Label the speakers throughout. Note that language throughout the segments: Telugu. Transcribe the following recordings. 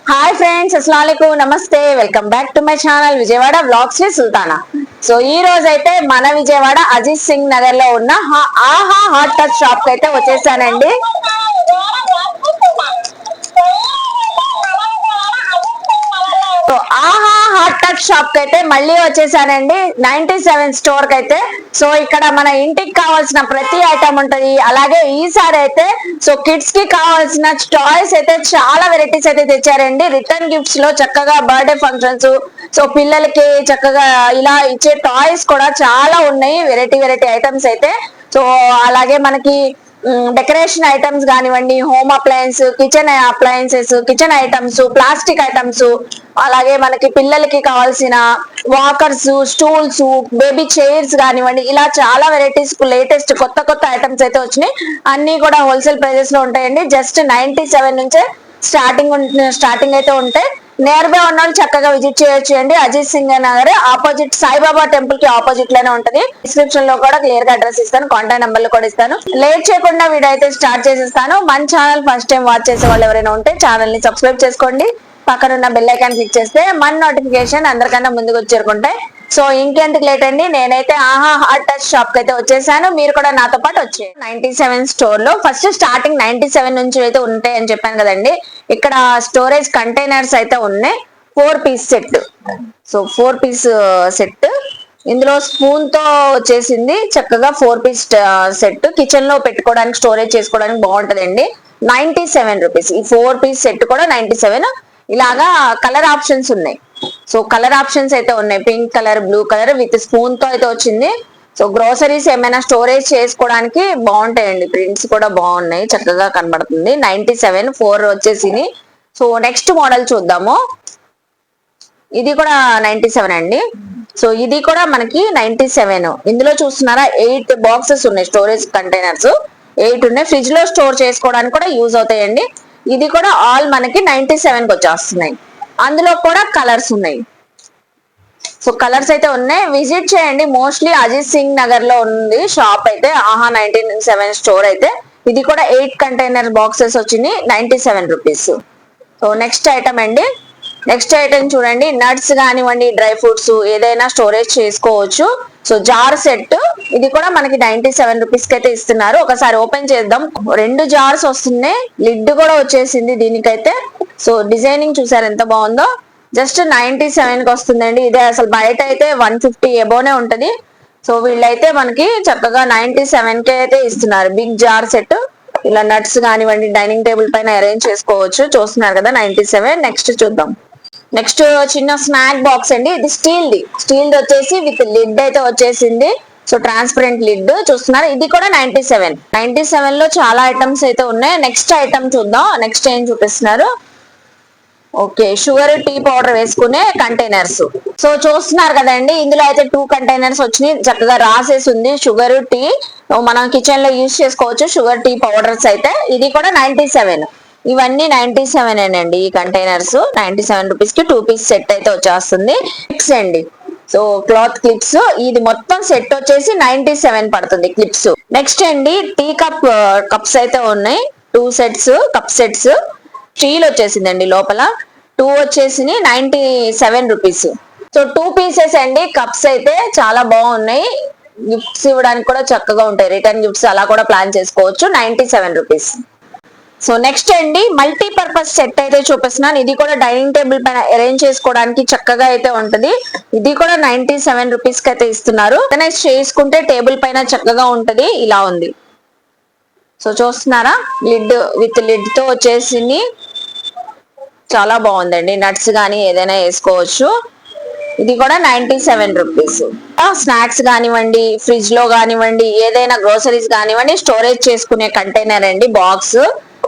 Speaker 1: హాయ్ ఫ్రెండ్స్, అస్సలాముఅలైకుం, నమస్తే. Welcome back to my channel Vijayawada vlogs with Sultana. So ఈ రోజు అయితే మన విజయవాడ అజిత్ సింగ్ నగర్ లో ఉన్న ఆహా హాట్ టచ్ షాప్ కి అయితే వచ్చేసానండి. సో ఆహా హాట్ టచ్ షాప్ కి అయితే మళ్ళీ వచ్చేసానండి, 97 స్టోర్ కి అయితే. సో ఇక్కడ మన ఇంటికి కావాల్సిన ప్రతి ఐటమ్ ఉంటది. అలాగే ఈసారి అయితే సో కిడ్స్ కి కావాల్సిన టాయ్స్ అయితే చాలా వెరైటీస్ అయితే తెచ్చారండి. రిటర్న్ గిఫ్ట్స్ లో చక్కగా బర్త్డే ఫంక్షన్స్, సో పిల్లలకి చక్కగా ఇలా ఇచ్చే టాయ్స్ కూడా చాలా ఉన్నాయి. వెరైటీ వెరైటీ ఐటమ్స్ అయితే. సో అలాగే మనకి డెకరేషన్ ఐటమ్స్ కానివ్వండి, home appliances, kitchen items, plastic items, అలాగే మనకి పిల్లలకి కావాల్సిన వాకర్స్, స్టూల్స్, బేబీ చైర్స్ కానివ్వండి, ఇలా చాలా వెరైటీస్ లేటెస్ట్ కొత్త కొత్త ఐటమ్స్ అయితే వచ్చినాయి. అన్ని కూడా హోల్సేల్ ప్రైజెస్ లో ఉంటాయండి. జస్ట్ 97 నుంచే స్టార్టింగ్ అయితే ఉంటాయి. నియర్ బై ఉన్న వాళ్ళు చక్కగా విజిట్ చేయొచ్చు అండి. అజిత్ సింగ్ నగర్ ఆపోజిట్ సాయిబాబా టెంపుల్ కి ఆపోజిట్ లోనే ఉంటది. డిస్క్రిప్షన్ లో కూడా క్లియర్ గా అడ్రస్ ఇస్తాను, కాంటాక్ట్ నెంబర్లు కూడా ఇస్తాను. లేట్ చేయకుండా వీడియో అయితే స్టార్ట్ చేసేస్తాను. మన ఛానల్ ఫస్ట్ టైం వాచ్ చేసే వాళ్ళు ఎవరైనా ఉంటే ఛానల్ ని సబ్స్క్రైబ్ చేసుకోండి. పక్కనున్న బెల్ ఐకాన్ క్లిక్ చేస్తే మన నోటిఫికేషన్ అందరికన్నా ముందుకు చేరుకుంటాయి. సో ఇంకెందుకు లేట్ అండి, నేనైతే ఆహా హాట్ టచ్ షాప్ కి అయితే వచ్చేసాను. మీరు కూడా నాతో పాటు వచ్చే 97 స్టోర్ లో ఫస్ట్ స్టార్టింగ్ 97 నుంచి అయితే ఉంటాయి అని చెప్పాను కదండి. ఇక్కడ స్టోరేజ్ కంటైనర్స్ అయితే ఉన్నాయి. 4 piece set. So 4 piece set. ఇందులో స్పూన్ తో వచ్చేసింది. చక్కగా 4 పీస్ సెట్ కిచెన్ లో పెట్టుకోవడానికి, స్టోరేజ్ చేసుకోవడానికి బాగుంటదండి. 97 రూపీస్. ఈ 4 పీస్ సెట్ కూడా 97. ఇలాగా కలర్ ఆప్షన్స్ ఉన్నాయి. సో కలర్ ఆప్షన్స్ అయితే ఉన్నాయి. Pink colour, blue colour with spoon తో అయితే వచ్చింది. సో గ్రోసరీస్ ఏమైనా స్టోరేజ్ చేసుకోవడానికి బాగుంటాయండి. ప్రింట్స్ కూడా బాగున్నాయి, చక్కగా కనబడుతుంది. 97 4 వచ్చేసి. సో నెక్స్ట్ మోడల్ చూద్దాము. ఇది కూడా 97 అండి. సో ఇది కూడా మనకి 97. ఇందులో చూస్తున్నారా 8 బాక్సెస్ ఉన్నాయి. స్టోరేజ్ కంటైనర్స్ 8 ఉన్నాయి. ఫ్రిడ్జ్ లో స్టోర్ చేసుకోవడానికి కూడా యూజ్ అవుతాయండి. ఇది కూడా ఆల్ మనకి 97 కి వచ్చేస్తున్నాయి. అందులో కూడా కలర్స్ ఉన్నాయి. సో కలర్స్ అయితే ఉన్నాయి. విజిట్ చేయండి. మోస్ట్లీ అజిత్ సింగ్ నగర్ లో ఉంది షాప్ అయితే, ఆహా 97 స్టోర్ అయితే. ఇది కూడా 8 కంటైనర్ బాక్సెస్ వచ్చినాయి, 97 రూపీస్. సో నెక్స్ట్ ఐటమ్ అండి. నెక్స్ట్ ఐటమ్ చూడండి. నట్స్ కానివ్వండి, డ్రై ఫ్రూట్స్ ఏదైనా స్టోరేజ్ చేసుకోవచ్చు. So jar set. ఇది కూడా మనకి 97 రూపీస్ కి అయితే ఇస్తున్నారు. ఒకసారి ఓపెన్ చేద్దాం. 2 జార్స్ వస్తున్నాయి. లిడ్ కూడా వచ్చేసింది దీనికైతే. సో డిజైనింగ్ చూసారు ఎంత బాగుందో. జస్ట్ 97 కి వస్తుందండి. ఇదే అసలు బయట అయితే 150 ఎబోనే ఉంటది. సో వీళ్ళైతే మనకి చక్కగా 97 కే అయితే ఇస్తున్నారు. Big jar set. ఇలా నట్స్ కానివ్వండి డైనింగ్ టేబుల్ పైన అరేంజ్ చేసుకోవచ్చు. చూస్తున్నారు కదా 97. నెక్స్ట్ చూద్దాం. నెక్స్ట్ చిన్న స్నాక్ బాక్స్ అండి. ఇది స్టీల్ వచ్చేసి విత్ లిడ్ అయితే వచ్చేసింది. సో ట్రాన్స్పరెంట్ లిడ్ చూస్తున్నారు. ఇది కూడా 97 లో చాలా ఐటమ్స్ అయితే ఉన్నాయి. నెక్స్ట్ ఐటమ్ చూద్దాం. నెక్స్ట్ ఏం చూపిస్తున్నారు. ఓకే, షుగర్ టీ పౌడర్ వేసుకునే కంటైనర్స్. సో చూస్తున్నారు కదండి. ఇందులో అయితే 2 కంటైనర్స్ వచ్చినాయి. చక్కగా రాసేసి ఉంది షుగర్ టీ. మనం కిచెన్ లో యూజ్ చేసుకోవచ్చు షుగర్ టీ పౌడర్స్ అయితే. ఇది కూడా 97. ఇవన్నీ 97 అండి. ఈ కంటైనర్స్ 97 రూపీస్ కి 2 పీస్ సెట్ అయితే వచ్చేస్తుంది. క్లిప్స్ అండి. So cloth clips. ఇది మొత్తం సెట్ వచ్చేసి 97 పడుతుంది క్లిప్స్. నెక్స్ట్ అండి టీ కప్స్ అయితే ఉన్నాయి. 2 సెట్స్ కప్ సెట్స్. స్టీల్ వచ్చేసిందండి లోపల. 2 వచ్చేసి 97 రూపీస్. సో 2 పీసెస్ అండి కప్స్ అయితే చాలా బాగున్నాయి. గిఫ్ట్స్ ఇవ్వడానికి కూడా చక్కగా ఉంటాయి. రిటర్న్ గిఫ్ట్స్ అలా కూడా ప్లాన్ చేసుకోవచ్చు. 97 రూపీస్. సో నెక్స్ట్ అండి మల్టీపర్పస్ సెట్ అయితే చూపిస్తున్నాను. ఇది కూడా డైనింగ్ టేబుల్ పైన అరేంజ్ చేసుకోవడానికి చక్కగా అయితే ఉంటది. ఇది కూడా 97 రూపీస్ కి అయితే ఇస్తున్నారు. ఆర్గనైజ్ చేసుకుంటే టేబుల్ పైన చక్కగా ఉంటది. ఇలా ఉంది. సో చూస్తున్నారా లిడ్ విత్ లిడ్ తో వచ్చేసింది. చాలా బాగుందండి. నట్స్ గానీ ఏదైనా వేసుకోవచ్చు. ఇది కూడా 97 రూపీస్. స్నాక్స్ కానివ్వండి, ఫ్రిడ్జ్ లో కానివ్వండి, ఏదైనా గ్రోసరీస్ కానివ్వండి స్టోరేజ్ చేసుకునే కంటైనర్ అండి బాక్స్.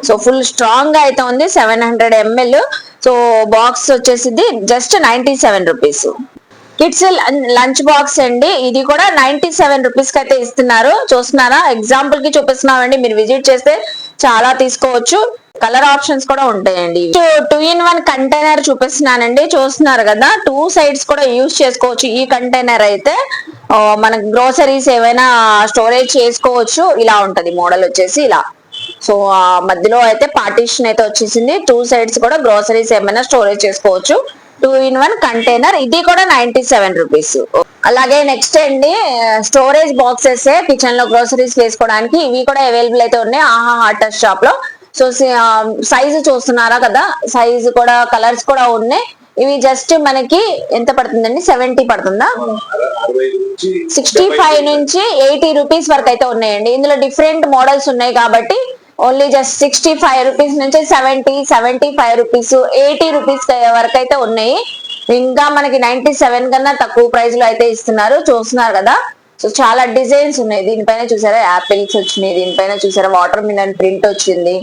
Speaker 1: సో ఫుల్ స్ట్రాంగ్ గా అయితే ఉంది. 700 ml. సో బాక్స్ వచ్చేసింది just 97 rupees. Kids lunch box అండి. ఇది కూడా 97 రూపీస్ కి అయితే ఇస్తున్నారు. చూస్తున్నారా ఎగ్జాంపుల్ కి చూపిస్తున్నామండి. మీరు విజిట్ చేస్తే చాలా తీసుకోవచ్చు. కలర్ ఆప్షన్స్ కూడా ఉంటాయండి. 2 in 1 కంటైనర్ చూపిస్తున్నానండి. చూస్తున్నారు కదా 2 సైడ్స్ కూడా యూజ్ చేసుకోవచ్చు. ఈ కంటైనర్ అయితే మన గ్రోసరీస్ ఏవైనా స్టోరేజ్ చేసుకోవచ్చు. ఇలా ఉంటది మోడల్ వచ్చేసి ఇలా. సో ఆ మధ్యలో అయితే పార్టీషన్ అయితే వచ్చేసింది. 2 సైడ్స్ కూడా గ్రోసరీస్ ఏమైనా స్టోరేజ్ చేసుకోవచ్చు. 2-in-1 కంటైనర్, ఇది కూడా 97 రూపీస్. అలాగే నెక్స్ట్ అండి స్టోరేజ్ బాక్సెస్ కిచెన్ లో గ్రోసరీస్ వేసుకోవడానికి ఇవి కూడా అవైలబుల్ అయితే ఉన్నాయి ఆహా హాట్ టచ్ షాప్ లో. సో సైజు చూస్తున్నారా కదా, సైజు కూడా కలర్స్ కూడా ఉన్నాయి. ఇవి జస్ట్ మనకి ఎంత పడుతుందండి, 70 పడుతుందా, 65 నుంచి 80 రూపీస్ వరకు అయితే ఉన్నాయండి. ఇందులో డిఫరెంట్ మోడల్స్ ఉన్నాయి కాబట్టి ఓన్లీ జస్ట్ 65 రూపీస్ నుంచి 75 రూపీస్, 80 రూపీస్ వరకు అయితే ఉన్నాయి. ఇంకా మనకి 97 కన్నా తక్కువ ప్రైస్ లో అయితే ఇస్తున్నారు, చూస్తున్నారు కదా. సో చాలా డిజైన్స్ ఉన్నాయి. దీనిపైన చూసారా యాపిల్స్ వచ్చినాయి, దీనిపైన చూసారా వాటర్ మిలన్ ప్రింట్ వచ్చింది.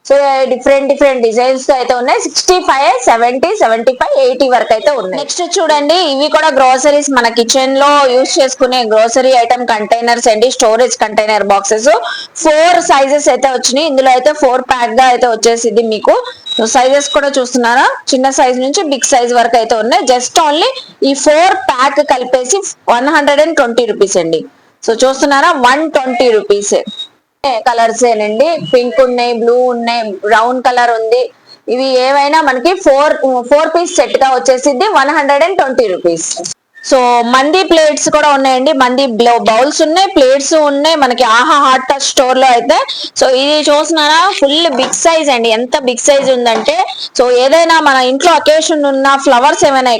Speaker 1: సో డిఫరెంట్ డిజైన్స్ తో అయితే ఉన్నాయి. 65, 70, 75, 80 వరకు అయితే ఉన్నాయి. నెక్స్ట్ చూడండి, ఇవి కూడా గ్రోసరీస్ మన కిచెన్ లో యూజ్ చేసుకునే గ్రోసరీ ఐటమ్ కంటైనర్స్ అండి, స్టోరేజ్ కంటైనర్ బాక్సెస్. 4 సైజెస్ అయితే వచ్చినాయి. ఇందులో అయితే 4 ప్యాక్ గా అయితే వచ్చేసింది మీకు. సైజెస్ కూడా చూస్తున్నారా, చిన్న సైజ్ నుంచి బిగ్ సైజ్ వరకు అయితే ఉన్నాయి. జస్ట్ ఓన్లీ ఈ 4 ప్యాక్ కలిపేసి 120 రూపీస్ అండి. సో చూస్తున్నారా 120 రూపీస్. కలర్స్ ఏనండి, పింక్ ఉన్నాయి, బ్లూ ఉన్నాయి, బ్రౌన్ కలర్ ఉంది. ఇవి ఏవైనా మనకి 4 పీస్ సెట్ గా వచ్చేసింది 120 రూపీస్. సో మంది ప్లేట్స్ కూడా ఉన్నాయండి, మంది బౌల్స్ ఉన్నాయి, ప్లేట్స్ ఉన్నాయి మనకి ఆహా హాట్ టచ్ స్టోర్ లో అయితే. సో ఇది చూస్తున్నారా ఫుల్ బిగ్ సైజ్ అండి, ఎంత బిగ్ సైజ్ ఉందంటే. సో ఏదైనా మన ఇంట్లో అకేషన్ ఉన్న ఫ్లవర్స్ ఏమైనా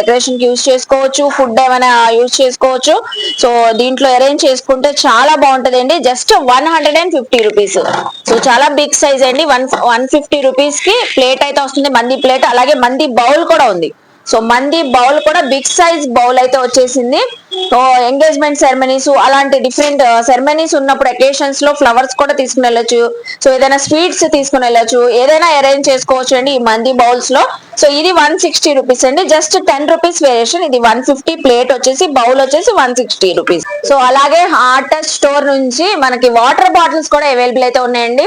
Speaker 1: డెకరేషన్ కి యూజ్ చేసుకోవచ్చు, ఫుడ్ ఏమైనా యూజ్ చేసుకోవచ్చు. సో దీంట్లో అరేంజ్ చేసుకుంటే చాలా బాగుంటది అండి. Just 150 rupees. సో చాలా బిగ్ సైజ్ అండి. 150 రూపీస్ కి ప్లేట్ అయితే వస్తుంది, మంది ప్లేట్. అలాగే మంది బౌల్ కూడా ఉంది. సో మంది బౌల్ కూడా బిగ్ సైజ్ బౌల్ అయితే వచ్చేసింది. సో ఎంగేజ్మెంట్ సెరమనీస్ అలాంటి డిఫరెంట్ సెరమనీస్ ఉన్నప్పుడు అకేషన్స్ లో ఫ్లవర్స్ కూడా తీసుకుని వెళ్ళొచ్చు. సో ఏదైనా స్వీట్స్ తీసుకుని వెళ్ళొచ్చు, ఏదైనా అరేంజ్ చేసుకోవచ్చు అండి ఈ మంది బౌల్స్ లో. సో ఇది 160 రూపీస్ అండి, జస్ట్ 10 రూపీస్ వేరియేషన్. ఇది 150, ప్లేట్ వచ్చేసి బౌల్ వచ్చేసి 160 రూపీస్. సో అలాగే హాట్ టచ్ స్టోర్ నుంచి మనకి వాటర్ బాటిల్స్ కూడా అవైలబుల్ అయితే ఉన్నాయండి.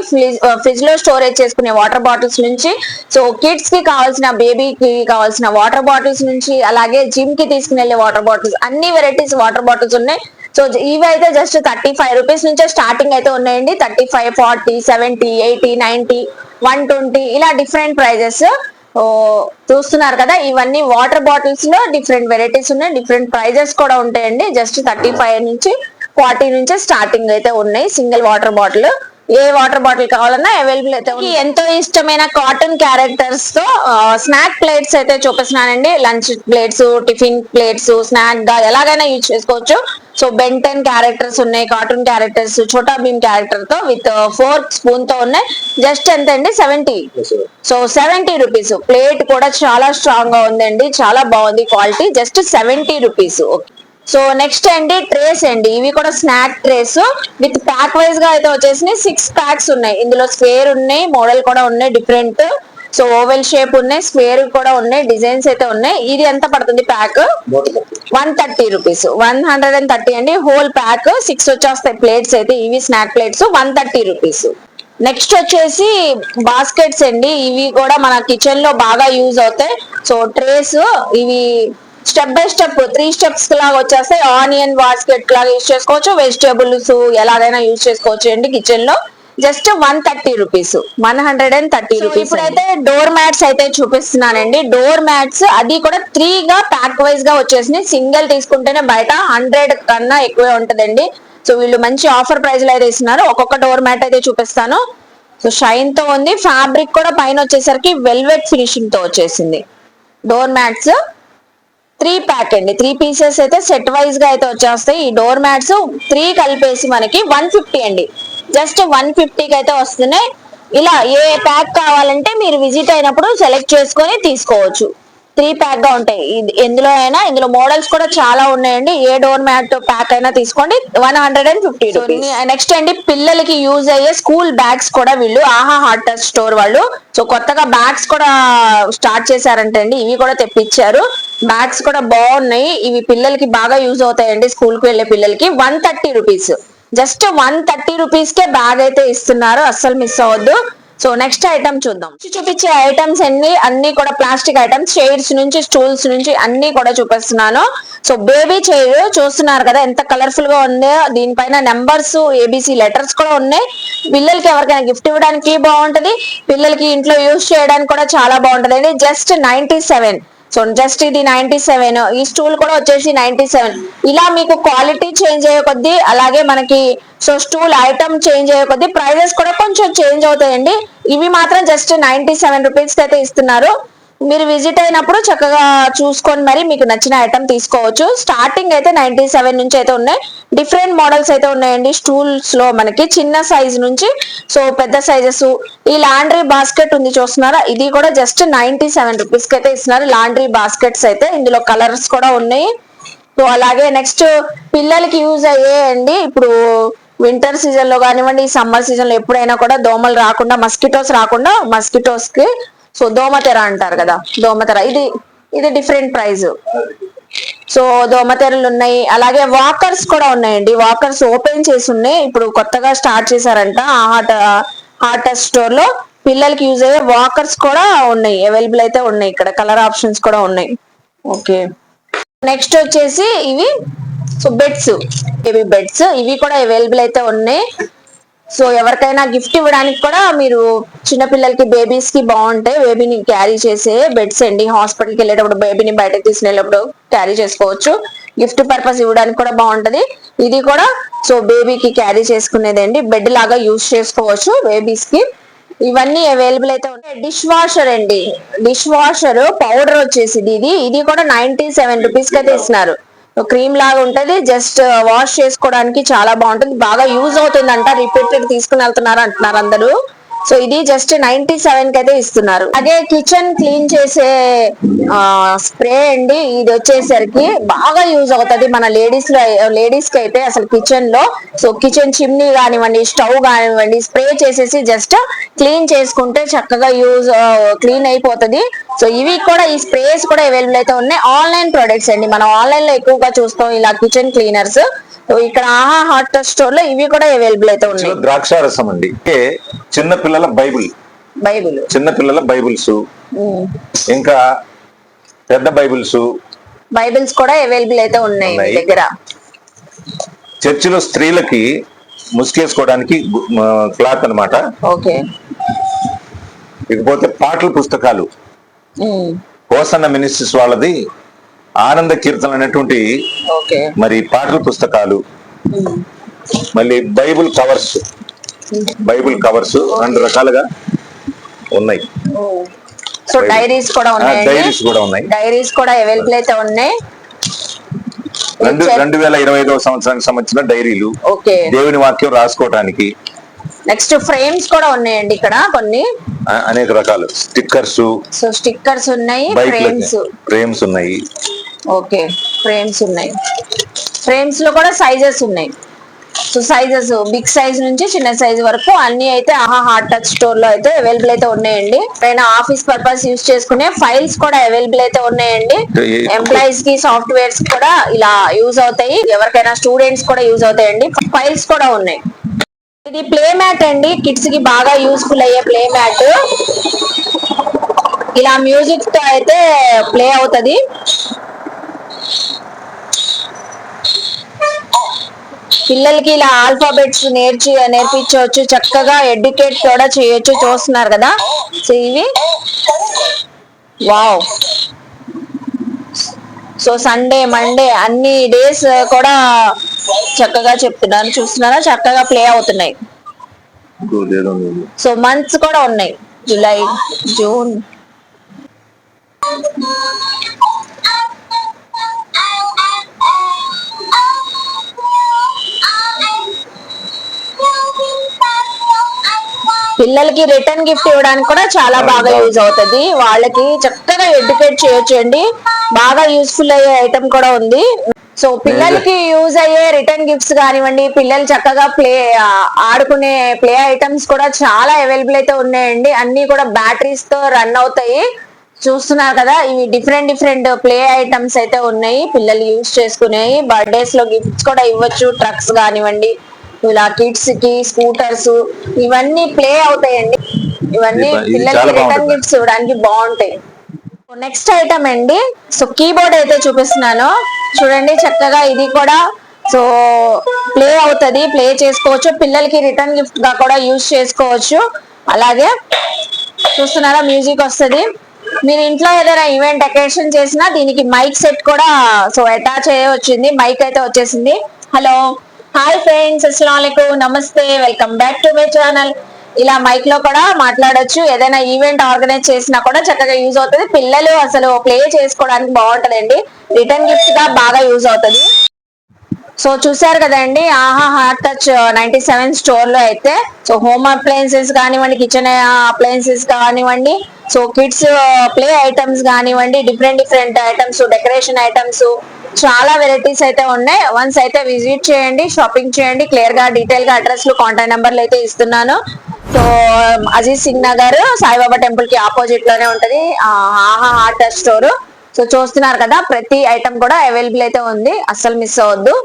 Speaker 1: ఫ్రిడ్జ్ లో స్టోరేజ్ చేసుకునే వాటర్ బాటిల్స్ నుంచి, సో కిడ్స్ కి కావాల్సిన, బేబీకి కావాల్సిన వాటర్ బాటిల్స్ నుంచి, అలాగే జిమ్ కి తీసుకుని వెళ్ళే వాటర్ బాటిల్స్, అన్ని వెరైటీస్ వాటర్ బాటిల్స్ ఉన్నాయి. సో ఇవి అయితే జస్ట్ 35 రూపీస్ నుంచే స్టార్టింగ్ అయితే ఉన్నాయండి. 35, 40, 70, 80, 90, 120 ఇలా డిఫరెంట్ ప్రైజెస్. చూస్తున్నారు కదా, ఇవన్నీ వాటర్ బాటిల్స్ లో డిఫరెంట్ వెరైటీస్ ఉన్నాయి, డిఫరెంట్ ప్రైజెస్ కూడా ఉంటాయండి. జస్ట్ 35 నుంచి 40 నుంచి స్టార్టింగ్ అయితే ఉన్నాయి. సింగిల్ వాటర్ బాటిల్, ఏ వాటర్ బాటిల్ కావాలన్నా అవైలబుల్ అయితే ఉంది. ఎంతో ఇష్టమైన కాటన్ క్యారెక్టర్స్ తో స్నాక్ ప్లేట్స్ అయితే చూపిస్తున్నానండి. Lunch plates, tiffin plates, snack గా ఎలాగైనా యూజ్ చేసుకోవచ్చు. సో బెంటెన్ క్యారెక్టర్స్ ఉన్నాయి, cartoon characters, Chhota Bheem character తో విత్ 4 స్పూన్ తో ఉన్నాయి. జస్ట్ ఎంత అండి, 70. So 70 rupees. ప్లేట్ కూడా చాలా స్ట్రాంగ్ గా ఉందండి, చాలా బాగుంది quality. Just 70 rupees. Okay. So next అండి ట్రేస్ అండి, ఇవి కూడా snack trace with pack wise గా అయితే వచ్చేసి 6 ప్యాక్స్ ఉన్నాయి. ఇందులో స్క్వేర్ ఉన్నాయి, మోడల్ కూడా ఉన్నాయి డిఫరెంట్. సో ఓవెల్ షేప్ ఉన్నాయి, స్క్వేర్ కూడా ఉన్నాయి, డిజైన్స్ అయితే ఉన్నాయి. ఇది ఎంత పడుతుంది ప్యాక్? 130 రూపీస్. 130 అండి హోల్ ప్యాక్. 6 వచ్చేస్తాయి ప్లేట్స్ అయితే, ఇవి స్నాక్ ప్లేట్స్ 130 రూపీస్. నెక్స్ట్ వచ్చేసి బాస్కెట్స్ అండి, ఇవి కూడా మన కిచెన్ లో బాగా యూజ్ అవుతాయి. సో ట్రేస్ ఇవి స్టెప్ బై స్టెప్ 3 స్టెప్స్ లాగా వచ్చేస్తాయి. ఆనియన్ బాస్కెట్ లాగా యూజ్ చేసుకోవచ్చు, వెజిటేబుల్స్ ఎలాగైనా యూజ్ చేసుకోవచ్చు అండి కిచెన్ లో. Just 130 rupees. 130 రూపీస్. ఇప్పుడైతే డోర్ మ్యాట్స్ అయితే చూపిస్తున్నానండి. డోర్ మ్యాట్స్ అది కూడా 3 గా ప్యాక్ వైజ్ గా వచ్చేసినాయి. సింగిల్ తీసుకుంటేనే బయట 100 కన్నా ఎక్కువే ఉంటదండి. సో వీళ్ళు మంచి ఆఫర్ ప్రైస్ లో అయితే ఇస్తున్నారు. ఒక్కొక్క డోర్ మ్యాట్ అయితే చూపిస్తాను. సో షైన్ తో ఉంది, ఫ్యాబ్రిక్ కూడా పైన వచ్చేసరికి వెల్వెట్ ఫినిషింగ్ తో వచ్చేసింది. డోర్ మ్యాట్స్ 3 ప్యాక్ అండి, 3 పీసెస్ అయితే సెట్ వైజ్ గా అయితే వచ్చేస్తాయి. ఈ డోర్ మ్యాట్స్ 3 కలిపేసి మనకి 150 అండి. జస్ట్ 150కి అయితే వస్తున్నాయి. ఇలా ఏ ప్యాక్ కావాలంటే మీరు విజిట్ అయినప్పుడు సెలెక్ట్ చేసుకొని తీసుకోవచ్చు. 3 ప్యాక్ గా ఉంటాయి. ఎందులో అయినా, ఇందులో మోడల్స్ కూడా చాలా ఉన్నాయండి. ఏ డోర్ మ్యాట్ ప్యాక్ అయినా తీసుకోండి, 150 రూపీస్. నెక్స్ట్ అండి పిల్లలకి యూజ్ అయ్యే స్కూల్ బ్యాగ్స్ కూడా వీళ్ళు ఆహా హాట్ టచ్ స్టోర్ వాళ్ళు సో కొత్తగా బ్యాగ్స్ కూడా స్టార్ట్ చేశారంటండి. ఇవి కూడా తెప్పించారు. బ్యాగ్స్ కూడా బాగున్నాయి. ఇవి పిల్లలకి బాగా యూజ్ అవుతాయండి, స్కూల్ కి వెళ్లే పిల్లలకి. 130 రూపీస్. జస్ట్ 130 రూపీస్ కే బ్యాగ్ అయితే ఇస్తున్నారు, అస్సలు మిస్ అవ్వద్దు. సో నెక్స్ట్ ఐటమ్ చూద్దాం. చూపించే ఐటమ్స్ అన్ని కూడా ప్లాస్టిక్ ఐటమ్స్, చైర్స్ నుంచి స్టూల్స్ నుంచి అన్ని కూడా చూపిస్తున్నాను. సో బేబీ చైర్ చూస్తున్నారు కదా ఎంత కలర్ఫుల్ గా ఉందో, దీనిపైన నెంబర్స్ ఏబిసి లెటర్స్ కూడా ఉన్నాయి. పిల్లలకి ఎవరికైనా గిఫ్ట్ ఇవ్వడానికి బాగుంటది, పిల్లలకి ఇంట్లో యూజ్ చేయడానికి కూడా చాలా బాగుంటది అండి. జస్ట్ 97. సో జస్ట్ ఇది 97. ఈ స్టూల్ కూడా వచ్చేసి 97. ఇలా మీకు క్వాలిటీ చేంజ్ అయ్యే కొద్దీ, అలాగే మనకి సో స్టూల్ ఐటమ్ చేంజ్ అయ్యే కొద్దీ ప్రైజెస్ కూడా కొంచెం చేంజ్ అవుతాయండి. ఇవి మాత్రం జస్ట్ 97 రూపీస్ కి అయితే ఇస్తున్నారు. మీరు విజిట్ అయినప్పుడు చక్కగా చూసుకొని మరి మీకు నచ్చిన ఐటమ్ తీసుకోవచ్చు. స్టార్టింగ్ అయితే 97 నుంచి అయితే ఉన్నాయి. డిఫరెంట్ మోడల్స్ అయితే ఉన్నాయండి స్టూల్స్ లో, మనకి చిన్న సైజ్ నుంచి సో పెద్ద సైజెస్. ఈ లాండ్రీ బాస్కెట్ ఉంది చూస్తున్నారా, ఇది కూడా జస్ట్ 97 రూపీస్ కి అయితే ఇస్తున్నారు. లాండ్రీ బాస్కెట్స్ అయితే ఇందులో కలర్స్ కూడా ఉన్నాయి. సో అలాగే నెక్స్ట్ పిల్లలకి యూజ్ అయ్యేయండి. ఇప్పుడు వింటర్ సీజన్ లో కానివ్వండి, సమ్మర్ సీజన్ లో ఎప్పుడైనా కూడా దోమలు రాకుండా, మస్కిటోస్ రాకుండా, మస్కిటోస్ కి సో దోమతెర అంటారు కదా, దోమతెర ఇది డిఫరెంట్ ప్రైస్. సో దోమతెరలు ఉన్నాయి. అలాగే వాకర్స్ కూడా ఉన్నాయండి. వాకర్స్ ఓపెన్ చేసి ఉన్నాయి, ఇప్పుడు కొత్తగా స్టార్ట్ చేశారంట హార్ట్ స్టోర్ లో. పిల్లలకి యూజ్ అయ్యే వాకర్స్ కూడా ఉన్నాయి, అవైలబుల్ అయితే ఉన్నాయి. ఇక్కడ కలర్ ఆప్షన్స్ కూడా ఉన్నాయి. ఓకే, నెక్స్ట్ వచ్చేసి ఇవి సో బెడ్స్, బేబీ బెడ్స్, ఇవి కూడా అవైలబుల్ అయితే ఉన్నాయి. సో ఎవరికైనా గిఫ్ట్ ఇవ్వడానికి కూడా మీరు చిన్నపిల్లలకి, బేబీస్ కి బాగుంటాయి. బేబీని క్యారీ చేసే బెడ్స్ అండి. హాస్పిటల్కి వెళ్ళేటప్పుడు బేబీని బయటకు తీసుకెళ్ళేటప్పుడు క్యారీ చేసుకోవచ్చు. గిఫ్ట్ పర్పస్ ఇవ్వడానికి కూడా బాగుంటది. ఇది కూడా సో బేబీకి క్యారీ చేసుకునేదండి, బెడ్ లాగా యూజ్ చేసుకోవచ్చు బేబీస్ కి. ఇవన్నీ అవైలబుల్ అయితే ఉంటాయి. డిష్ వాషర్ అండి, డిష్ వాషర్ పౌడర్ వచ్చేసి ఇది కూడా 97 రూపీస్ కి అయితే ఇస్తున్నారు. క్రీమ్ లాగా ఉంటది, జస్ట్ వాష్ చేసుకోవడానికి చాలా బాగుంటుంది, బాగా యూజ్ అవుతుందంట. రిపీటెడ్ తీసుకుని వెళ్తున్నారు అంటున్నారు అందరూ. సో ఇది జస్ట్ 97 కి అయితే ఇస్తున్నారు. అదే కిచెన్ క్లీన్ చేసే స్ప్రే అండి, ఇది వచ్చేసరికి బాగా యూజ్ అవుతుంది మన లేడీస్ కి అయితే అసలు కిచెన్ లో. సో కిచెన్ చిమ్నీ కానివ్వండి, స్టవ్ కానివ్వండి, స్ప్రే చేసేసి జస్ట్ క్లీన్ చేసుకుంటే చక్కగా క్లీన్ అయిపోతుంది. సో ఇవి కూడా, ఈ స్ప్రేస్ కూడా అవైలబుల్ అయితే ఉన్నాయి. ఆన్లైన్ ప్రొడక్ట్స్ అండి, మనం ఆన్లైన్ లో ఎక్కువగా చూస్తాం ఇలా కిచెన్ క్లీనర్స్. ఇక్కడ ఆహా హాట్ స్టోర్ లో ఇవి కూడా అవైలబుల్ అయితే ఉన్నాయి.
Speaker 2: ద్రాక్షారసం అండి, చిన్న పిల్లల చిన్న పిల్లల బైబిల్స్, ఇంకా పెద్ద బైబిల్స్ కూడా అవైలబుల్ అయితే ఉన్నాయి మీ దగ్గర. చర్చిలో స్త్రీలకి ముసుకేసుకోవడానికి క్లాత్ అన్నమాట. ఓకే, ఇకపోతే పాటల పుస్తకాలు, హోసన్న మినిస్ట్రీస్ వాళ్ళది ఆనంద కీర్తన అనేటువంటి మరి పాటల పుస్తకాలు, మళ్ళీ బైబుల్ కవర్స్ 2 రకాలుగా ఉన్నాయి.
Speaker 1: సో డైరీస్ కూడా ఉన్నాయి, డైరీస్ కూడా అవైలబుల్ అయితే ఉన్నాయి.
Speaker 2: 2025వ సంవత్సరానికి సంబంధించిన డైరీలు, దేవుని వాక్యం రాసుకోవడానికి.
Speaker 1: నెక్స్ట్ ఫ్రేమ్స్ కూడా ఉన్నాయండి ఇక్కడ, కొన్ని
Speaker 2: అనేక రకాలు స్టిక్కర్స్.
Speaker 1: సో స్టిక్కర్స్ ఉన్నాయి,
Speaker 2: ఫ్రేమ్స్ ఉన్నాయి.
Speaker 1: ఓకే, ఫ్రేమ్స్ ఉన్నాయి. ఫ్రేమ్స్ లో కూడా సైజెస్ ఉన్నాయి. సో సైజెస్ బిగ్ సైజ్ నుంచి చిన్న సైజ్ వరకు అన్ని అయితే ఆహా హార్ట్ టచ్ స్టోర్ లో అయితే అవైలబుల్ అయితే ఉన్నాయండి. పైన ఆఫీస్ పర్పస్ యూజ్ చేసుకునే ఫైల్స్ కూడా అవైలబుల్ అయితే ఉన్నాయండి. ఎంప్లాయీస్ కి, సాఫ్ట్వేర్స్ కూడా ఇలా యూజ్ అవుతాయి. ఎవరికైనా స్టూడెంట్స్ కూడా యూజ్ అవుతాయండి. ఫైల్స్ కూడా ఉన్నాయి. ఇది ప్లే మ్యాట్ అండి, కిడ్స్ కి బాగా యూస్ఫుల్ అయ్యే ప్లే మ్యాట్. ఇలా మ్యూజిక్ తో అయితే ప్లే అవుతుంది. పిల్లలకి ఇలా ఆల్ఫాబెట్స్ నేర్పించవచ్చు, చక్కగా ఎడ్యుకేట్ కూడా చేయొచ్చు. చూస్తున్నారు కదా, సో ఇవి వావ్. సో సండే, మండే అన్ని డేస్ కూడా చక్కగా చెప్తున్నాను, చూస్తున్నారా, చక్కగా ప్లే అవుతున్నాయి. సో మంత్స్ కూడా ఉన్నాయి, జూలై, జూన్. పిల్లలకి రిటర్న్ గిఫ్ట్ ఇవ్వడానికి కూడా చాలా బాగా యూజ్ అవుతుంది. వాళ్ళకి చక్కగా ఎడ్యుకేట్ చేయొచ్చు అండి, బాగా యూస్ఫుల్ అయ్యే ఐటమ్ కూడా ఉంది. సో పిల్లలకి యూజ్ అయ్యే రిటర్న్ గిఫ్ట్స్ కానివ్వండి, పిల్లలు చక్కగా ఆడుకునే ప్లే ఐటమ్స్ కూడా చాలా అవైలబుల్ అయితే ఉన్నాయండి. అన్ని కూడా బ్యాటరీస్ తో రన్ అవుతాయి. చూస్తున్నారు కదా, ఇవి డిఫరెంట్ ప్లే ఐటమ్స్ అయితే ఉన్నాయి, పిల్లలు యూజ్ చేసుకునేవి. బర్త్డేస్ లో గిఫ్ట్స్ కూడా ఇవ్వచ్చు, ట్రక్స్ కానివ్వండి, ఇలా కిడ్స్ కి స్కూటర్స్ ఇవన్నీ ప్లే అవుతాయండి. ఇవన్నీ
Speaker 2: ఇది
Speaker 1: పిల్లలకి
Speaker 2: చాలా
Speaker 1: రిటర్న్
Speaker 2: బాగుంటుంది.
Speaker 1: గిఫ్ట్స్ ఇవ్వడానికి బాగుంటాయి. నెక్స్ట్ ఐటమ్ అండి, సో కీబోర్డ్ అయితే చూపిస్తున్నాను చూడండి. చక్కగా ఇది కూడా సో ప్లే అవుతది, ప్లే చేసుకోవచ్చు, పిల్లలకి రిటర్న్ గిఫ్ట్ గా కూడా యూజ్ చేసుకోవచ్చు. అలాగే చూస్తున్నారా మ్యూజిక్ వస్తది. మీరు ఇంట్లో ఏదైనా ఈవెంట్ అకేషన్ చేసినా దీనికి మైక్ సెట్ కూడా సో అటాచ్ అయ్యే వచ్చింది. మైక్ అయితే వచ్చేసింది. హలో, హాయ్ ఫ్రెండ్స్, అస్సలాముఅలైకుం, నమస్తే, welcome back to my channel. ఇలా మైక్ లో కూడా మాట్లాడొచ్చు. ఏదైనా ఈవెంట్ ఆర్గనైజ్ చేసినా కూడా చక్కగా యూజ్ అవుతుంది. పిల్లలు అసలు ప్లే చేసుకోవడానికి బాగుంటదండి. రిటర్న్ గిఫ్ట్ గా బాగా యూజ్ అవుతుంది. సో చూసారు కదండి, ఆహా హార్ట్ టచ్ 97 స్టోర్ లో అయితే సో హోమ్ అప్లయన్సెస్ కానివ్వండి, కిచెన్ అప్లయన్సెస్ కానివ్వండి, సో కిడ్స్ ప్లే ఐటమ్స్ కానివ్వండి, different different items, decoration items, చాలా వెరైటీస్ అయితే ఉన్నాయి. వన్స్ అయితే విజిట్ చేయండి, షాపింగ్ చేయండి. క్లియర్ గా డీటెయిల్ గా అడ్రస్ లు, కాంటాక్ట్ నెంబర్లు అయితే ఇస్తున్నాను. సో అజీజ్ సింగ్ నగర్ సాయిబాబా టెంపుల్ కి ఆపోజిట్ లోనే ఉంటది ఆహా హార్ట్ టచ్ స్టోర్. సో చూస్తున్నారు కదా, ప్రతి ఐటమ్ కూడా అవైలబుల్ అయితే ఉంది, అస్సలు మిస్ అవ్వద్దు.